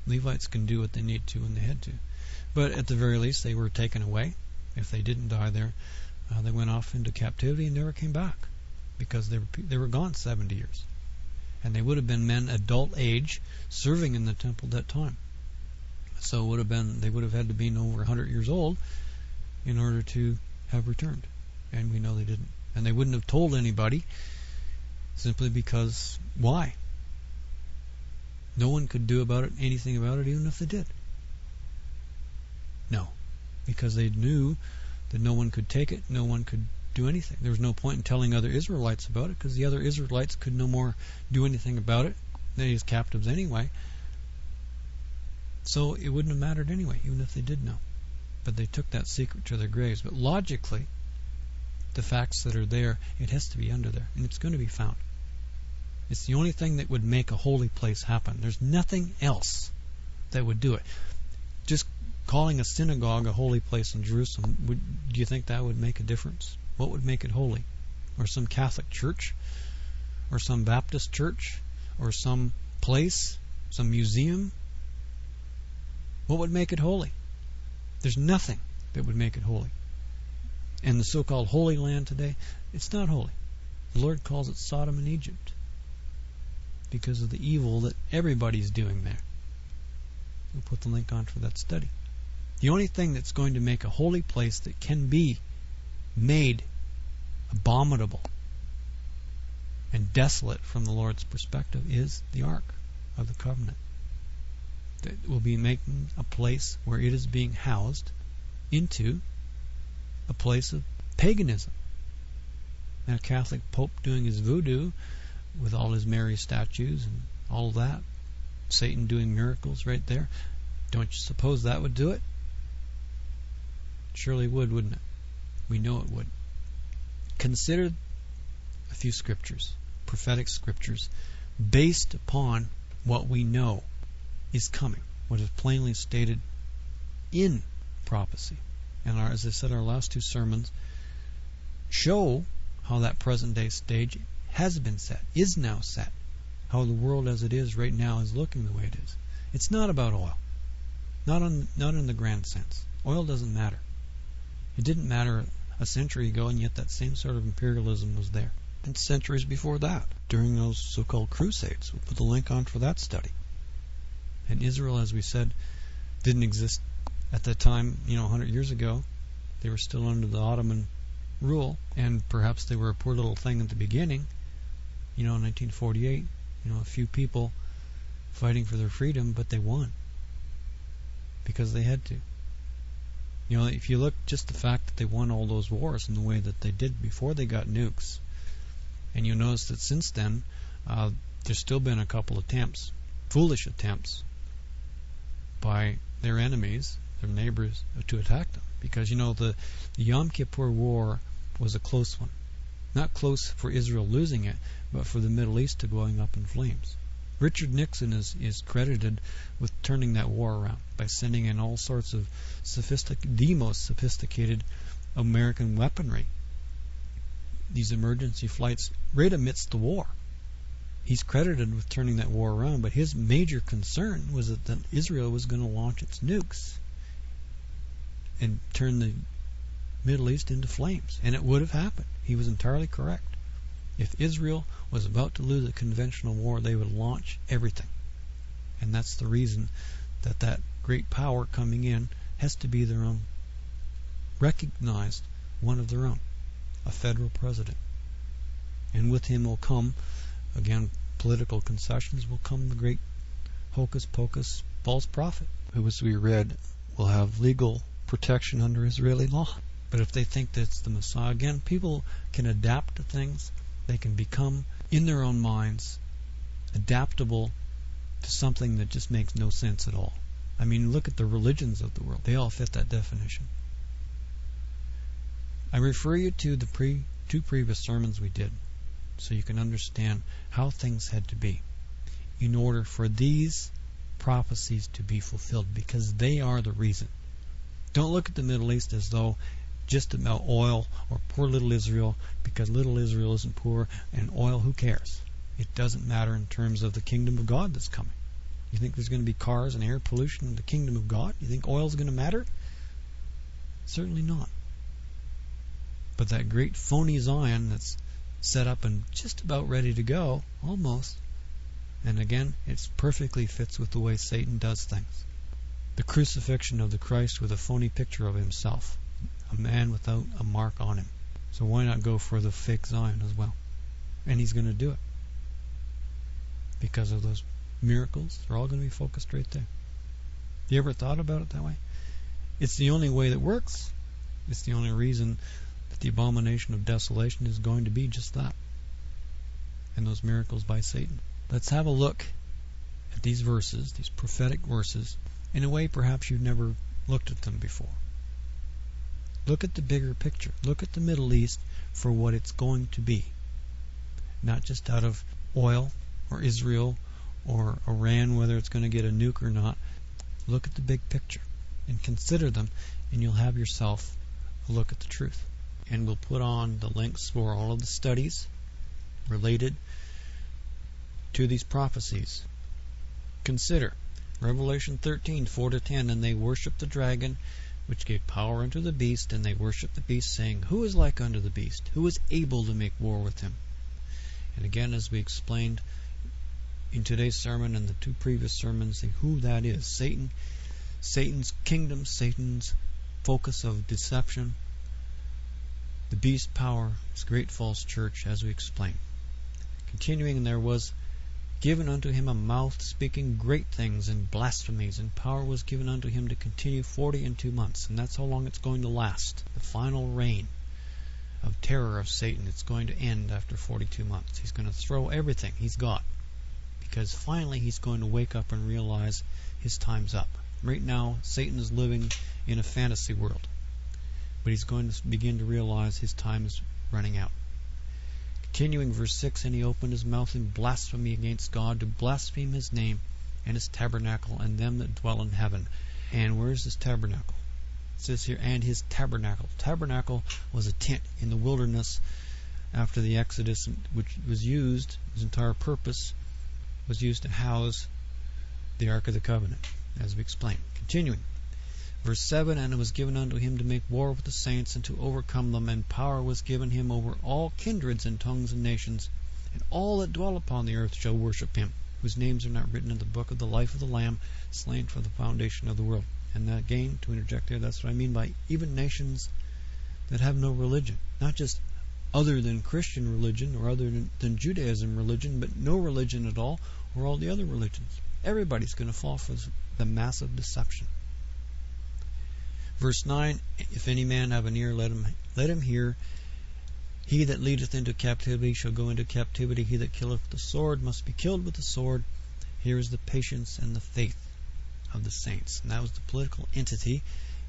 Levites can do what they need to when they had to. But at the very least, they were taken away. If they didn't die there, they went off into captivity and never came back because they were gone 70 years. And they would have been men adult age serving in the temple at that time. So they would have had to be over 100 years old in order to have returned. And we know they didn't. And they wouldn't have told anybody simply because, why? No one could do anything about it, even if they did. No. Because they knew that no one could take it, no one could do anything. There was no point in telling other Israelites about it, because the other Israelites could no more do anything about it. They was captives anyway. So it wouldn't have mattered anyway, even if they did know. But they took that secret to their graves. But logically, the facts that are there, it has to be under there, and it's going to be found. It's the only thing that would make a holy place happen. There's nothing else that would do it. Just calling a synagogue a holy place in Jerusalem, do you think that would make a difference? What would make it holy? Or some Catholic church? Or some Baptist church? Or some place? Some museum? What would make it holy? There's nothing that would make it holy. And the so-called Holy Land today, it's not holy. The Lord calls it Sodom and Egypt because of the evil that everybody's doing there. We'll put the link on for that study. The only thing that's going to make a holy place that can be made abominable and desolate from the Lord's perspective is the Ark of the Covenant. That will be making a place where it is being housed into a place of paganism. And a Catholic Pope doing his voodoo with all his Mary statues and all of that. Satan doing miracles right there. Don't you suppose that would do it? Surely would, wouldn't it? We know it would. Consider a few scriptures, prophetic scriptures, based upon what we know is coming, what is plainly stated in prophecy. And as I said, our last two sermons show how that present day stage has been set, is now set, how the world as it is right now is looking the way it is. It's not about oil, not in the grand sense. Oil doesn't matter. It didn't matter a century ago, and yet that same sort of imperialism was there. And centuries before that, during those so-called crusades. We'll put the link on for that study. And Israel, as we said, didn't exist at that time, 100 years ago. They were still under the Ottoman rule, and perhaps they were a poor little thing at the beginning. In 1948, a few people fighting for their freedom, but they won because they had to. If you look just the fact that they won all those wars in the way that they did before they got nukes, and you'll notice that since then, there's still been a couple attempts, foolish attempts, by their enemies, their neighbors, to attack them. Because, the Yom Kippur War was a close one. Not close for Israel losing it, but for the Middle East to going up in flames. Richard Nixon is credited with turning that war around by sending in all sorts of the most sophisticated American weaponry. These emergency flights right amidst the war. He's credited with turning that war around, but his major concern was that Israel was going to launch its nukes and turn the Middle East into flames, and it would have happened. He was entirely correct. If Israel was about to lose a conventional war, they would launch everything. And that's the reason that that great power coming in has to be their own, recognized one of their own, a federal president. And with him will come, again, political concessions, will come the great hocus-pocus false prophet, who, as we read, will have legal protection under Israeli law. But if they think that's the Messiah, again, people can adapt to things. They can become, in their own minds, adaptable to something that just makes no sense at all. I mean, look at the religions of the world. They all fit that definition. I refer you to the two previous sermons we did, so you can understand how things had to be in order for these prophecies to be fulfilled, because they are the reason. Don't look at the Middle East as though just about oil or poor little Israel, because little Israel isn't poor, and oil, who cares? It doesn't matter in terms of the kingdom of God that's coming. You think there's going to be cars and air pollution in the kingdom of God? You think oil's going to matter? Certainly not. But that great phony Zion that's set up and just about ready to go, almost, and again, it perfectly fits with the way Satan does things. The crucifixion of the Christ with a phony picture of himself, a man without a mark on him. So why not go for the fake Zion as well? And he's going to do it. Because of those miracles, they're all going to be focused right there. You ever thought about it that way? It's the only way that works. It's the only reason that the abomination of desolation is going to be just that. And those miracles by Satan. Let's have a look at these verses, these prophetic verses, in a way perhaps you've never looked at them before. Look at the bigger picture. Look at the Middle East for what it's going to be. Not just out of oil or Israel or Iran, whether it's going to get a nuke or not. Look at the big picture and consider them, and you'll have yourself a look at the truth. And we'll put on the links for all of the studies related to these prophecies. Consider Revelation 13, 4-10, and they worshipped the dragon, which gave power unto the beast, and they worshipped the beast, saying, Who is like unto the beast? Who is able to make war with him? And again, as we explained in today's sermon and the two previous sermons, who that is. Satan's kingdom, Satan's focus of deception, the beast power, his great false church, as we explained. Continuing, and there was given unto him a mouth speaking great things and blasphemies, and power was given unto him to continue 42 months. And that's how long it's going to last. The final reign of terror of Satan. It's going to end after 42 months. He's going to throw everything he's got, because finally he's going to wake up and realize his time's up. Right now, Satan is living in a fantasy world, but he's going to begin to realize his time is running out. Continuing, verse 6, and he opened his mouth in blasphemy against God, to blaspheme his name and his tabernacle and them that dwell in heaven. And where is this tabernacle? It says here, and his tabernacle. Tabernacle was a tent in the wilderness after the Exodus, which was used, its entire purpose was used to house the Ark of the Covenant, as we explained. Continuing, verse 7, and it was given unto him to make war with the saints and to overcome them, and power was given him over all kindreds and tongues and nations, and all that dwell upon the earth shall worship him, whose names are not written in the book of the life of the Lamb, slain for the foundation of the world. And again, to interject there, that's what I mean by even nations that have no religion, not just other than Christian religion or other than Judaism religion, but no religion at all, or all the other religions. Everybody's going to fall for the massive deception. Verse 9, if any man have an ear, let him hear. He that leadeth into captivity shall go into captivity. He that killeth with the sword must be killed with the sword. Here is the patience and the faith of the saints. And that was the political entity,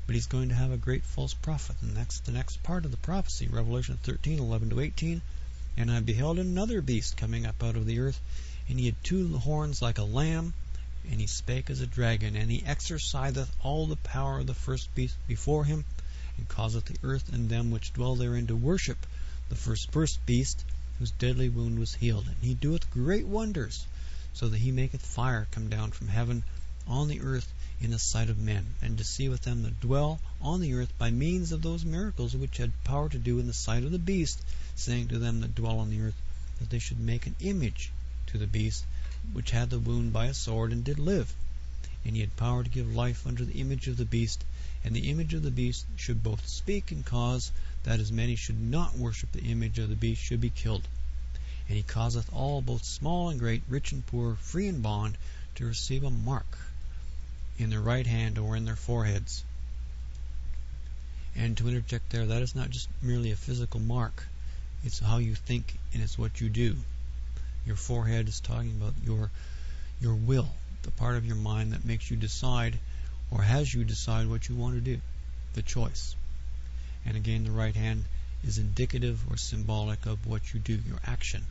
but he's going to have a great false prophet. And that's the next part of the prophecy, Revelation 13, 11-18. And I beheld another beast coming up out of the earth, and he had two horns like a lamb, and he spake as a dragon, and he exerciseth all the power of the first beast before him, and causeth the earth and them which dwell therein to worship the first beast, whose deadly wound was healed. And he doeth great wonders, so that he maketh fire come down from heaven, on the earth in the sight of men, and deceiveth them that dwell on the earth by means of those miracles which had power to do in the sight of the beast, saying to them that dwell on the earth that they should make an image to the beast, which had the wound by a sword, and did live. And he had power to give life unto the image of the beast, and the image of the beast should both speak and cause that as many should not worship the image of the beast should be killed. And he causeth all, both small and great, rich and poor, free and bond, to receive a mark in their right hand or in their foreheads. And to interject there, that is not just merely a physical mark. It's how you think, and it's what you do. Your forehead is talking about your will, the part of your mind that makes you decide, or has you decide what you want to do, the choice. And again, the right hand is indicative or symbolic of what you do, your action.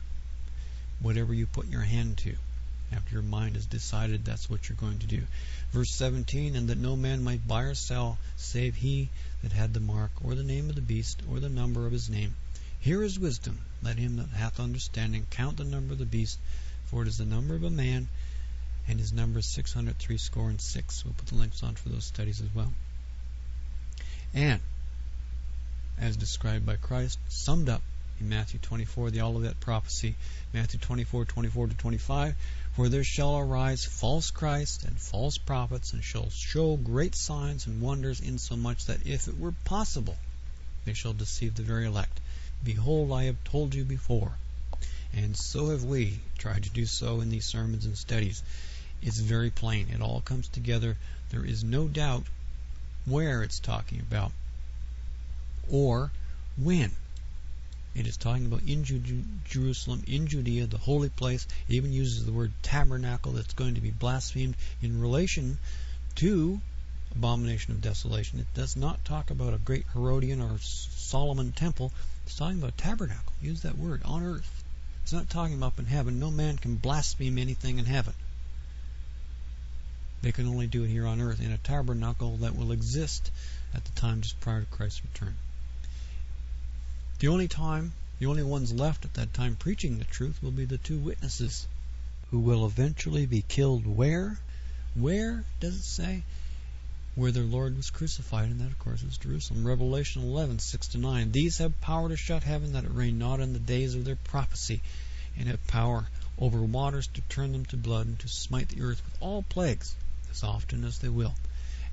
Whatever you put your hand to, after your mind has decided that's what you're going to do. Verse 17, and that no man might buy or sell, save he that had the mark, or the name of the beast, or the number of his name. Here is wisdom. Let him that hath understanding count the number of the beast, for it is the number of a man, and his number is 666. We'll put the links on for those studies as well. And, as described by Christ, summed up in Matthew 24, the Olivet prophecy, Matthew 24, 24 to 25, for there shall arise false Christs and false prophets, and shall show great signs and wonders, insomuch that if it were possible, they shall deceive the very elect. Behold, I have told you before. And so have we tried to do so in these sermons and studies. It's very plain. It all comes together. There is no doubt where it's talking about or when. It is talking about in Jerusalem, in Judea, the holy place. It even uses the word tabernacle that's going to be blasphemed in relation to abomination of desolation. It does not talk about a great Herodian or Solomon temple. It's talking about tabernacle. Use that word, on earth. It's not talking about up in heaven. No man can blaspheme anything in heaven. They can only do it here on earth in a tabernacle that will exist at the time just prior to Christ's return. The only ones left at that time preaching the truth will be the two witnesses, who will eventually be killed where? Where, does it say? Where their Lord was crucified, and that, of course, is Jerusalem. Revelation 11, 6 to 9. These have power to shut heaven, that it rain not in the days of their prophecy, and have power over waters to turn them to blood, and to smite the earth with all plagues, as often as they will.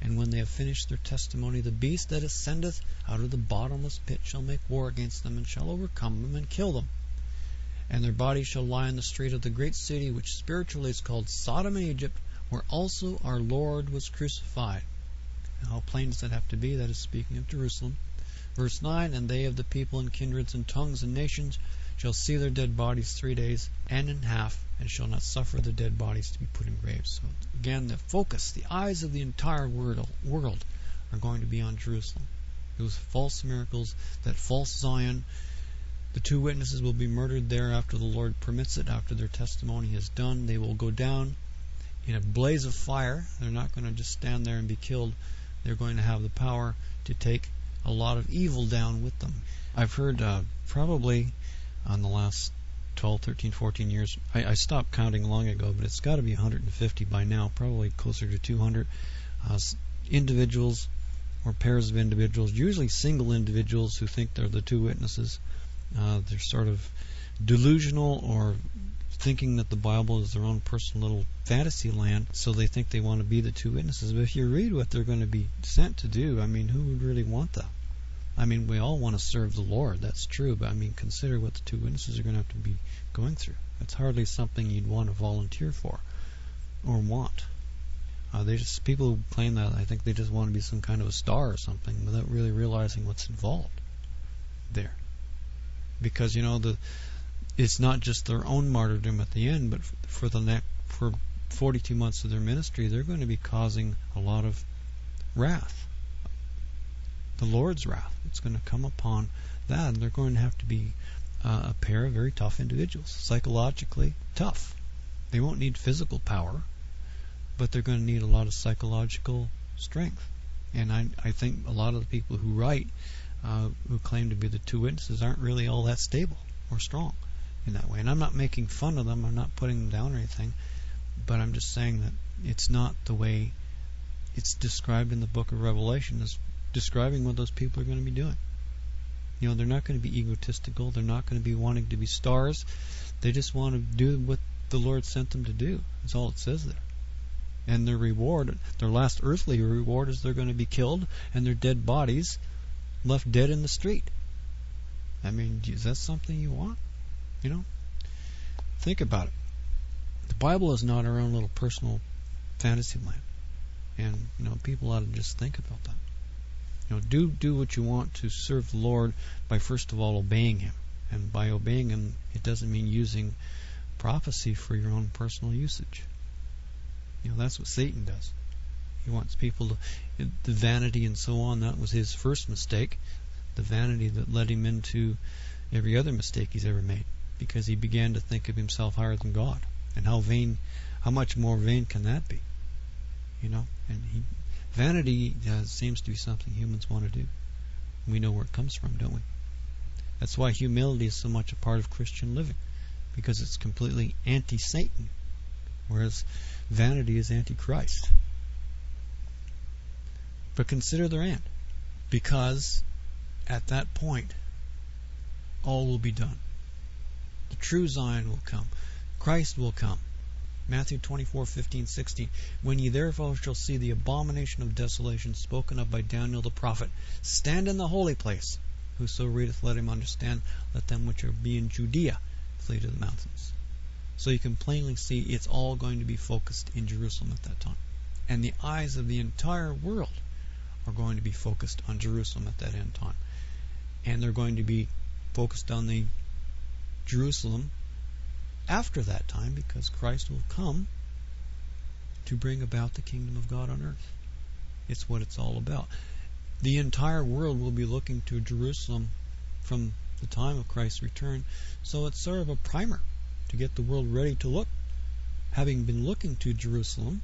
And when they have finished their testimony, the beast that ascendeth out of the bottomless pit shall make war against them, and shall overcome them, and kill them. And their bodies shall lie in the street of the great city, which spiritually is called Sodom and Egypt, where also our Lord was crucified. Now, how plain does that have to be? That is speaking of Jerusalem. Verse 9, and they of the people and kindreds and tongues and nations shall see their dead bodies 3 days and in half, and shall not suffer their dead bodies to be put in graves. So again, the focus, the eyes of the entire world are going to be on Jerusalem. Those false miracles, that false Zion. The two witnesses will be murdered there after the Lord permits it, after their testimony is done. They will go down in a blaze of fire. They're not going to just stand there and be killed. They're going to have the power to take a lot of evil down with them. I've heard probably on the last 12, 13, 14 years, I stopped counting long ago, but it's got to be 150 by now, probably closer to 200 individuals or pairs of individuals, usually single individuals who think they're the two witnesses. They're sort of delusional or thinking that the Bible is their own personal little fantasy land, so they think they want to be the two witnesses. But if you read what they're going to be sent to do, I mean, who would really want that? I mean, we all want to serve the Lord, that's true, but I mean, consider what the two witnesses are going to have to be going through. It's hardly something you'd want to volunteer for or want. People who claim that, I think they just want to be some kind of a star or something without really realizing what's involved there. Because, it's not just their own martyrdom at the end, but for 42 months of their ministry, they're going to be causing a lot of wrath. The Lord's wrath. It's going to come upon that, and they're going to have to be a pair of very tough individuals, psychologically tough. They won't need physical power, but they're going to need a lot of psychological strength. And I think a lot of the people who write, who claim to be the two witnesses, aren't really all that stable or strong in that way. And I'm not making fun of them. I'm not putting them down or anything. But I'm just saying that It's not the way it's described in the book of Revelation as describing what those people are going to be doing. They're not going to be egotistical. They're not going to be wanting to be stars. They just want to do what the Lord sent them to do. That's all it says there. And their reward, their last earthly reward, is they're going to be killed and their dead bodies left dead in the street. I mean, is that something you want? Think about it. The Bible is not our own little personal fantasy land. And, people ought to just think about that. Do what you want to serve the Lord by first of all obeying Him. And by obeying Him, it doesn't mean using prophecy for your own personal usage. That's what Satan does. He wants people to, the vanity and so on, that was his first mistake. The vanity that led him into every other mistake he's ever made. Because he began to think of himself higher than God. And how much more vain can that be? Vanity seems to be something humans want to do. We know where it comes from, don't we? That's why humility is so much a part of Christian living, because it's completely anti-Satan, whereas vanity is anti-Christ. But consider their end, because at that point, all will be done. The true Zion will come. Christ will come. Matthew 24:15-16. When ye therefore shall see the abomination of desolation spoken of by Daniel the prophet, stand in the holy place. Whoso readeth, let him understand. Let them which are be in Judea flee to the mountains. So you can plainly see it's all going to be focused in Jerusalem at that time. And the eyes of the entire world are going to be focused on Jerusalem at that end time. And they're going to be focused on the Jerusalem after that time, because Christ will come to bring about the kingdom of God on earth. It's what it's all about. The entire world will be looking to Jerusalem from the time of Christ's return, so it's sort of a primer to get the world ready to look. Having been looking to Jerusalem,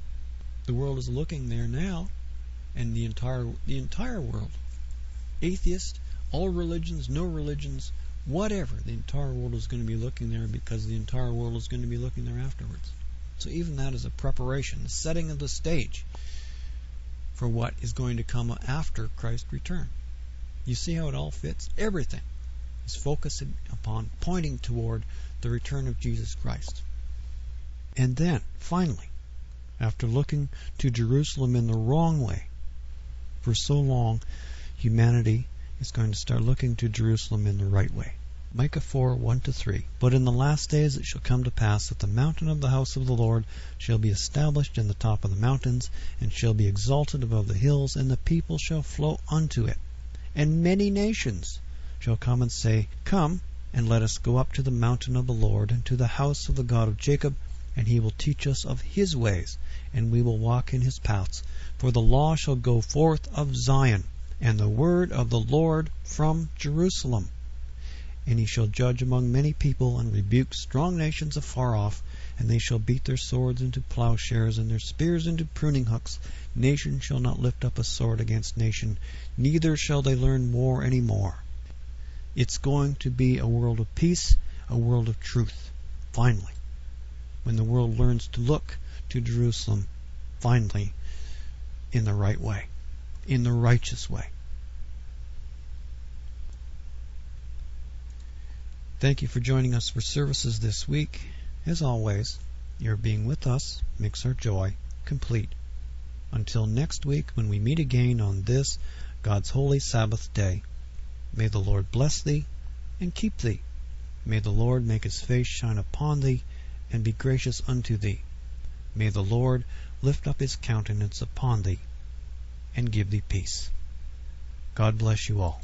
the world is looking there now, and the entire world, atheist, all religions, no religions, whatever, the entire world is going to be looking there, because the entire world is going to be looking there afterwards. So even that is a preparation, the setting of the stage for what is going to come after Christ's return. You see how it all fits? Everything is focusing upon, pointing toward the return of Jesus Christ. And then, finally, after looking to Jerusalem in the wrong way for so long, humanity is going to start looking to Jerusalem in the right way. Micah 4:1-3. But in the last days it shall come to pass that the mountain of the house of the Lord shall be established in the top of the mountains, and shall be exalted above the hills, and the people shall flow unto it. And many nations shall come and say, Come, and let us go up to the mountain of the Lord, and to the house of the God of Jacob, and he will teach us of his ways, and we will walk in his paths. For the law shall go forth of Zion, and the word of the Lord from Jerusalem. And he shall judge among many people, and rebuke strong nations afar off, and they shall beat their swords into plowshares, and their spears into pruning hooks. Nation shall not lift up a sword against nation, neither shall they learn war any more. It's going to be a world of peace, a world of truth, finally. When the world learns to look to Jerusalem, finally, in the right way, in the righteous way. Thank you for joining us for services this week. As always, your being with us makes our joy complete. Until next week, when we meet again on this, God's holy Sabbath day, may the Lord bless thee and keep thee. May the Lord make his face shine upon thee and be gracious unto thee. May the Lord lift up his countenance upon thee and give thee peace. God bless you all.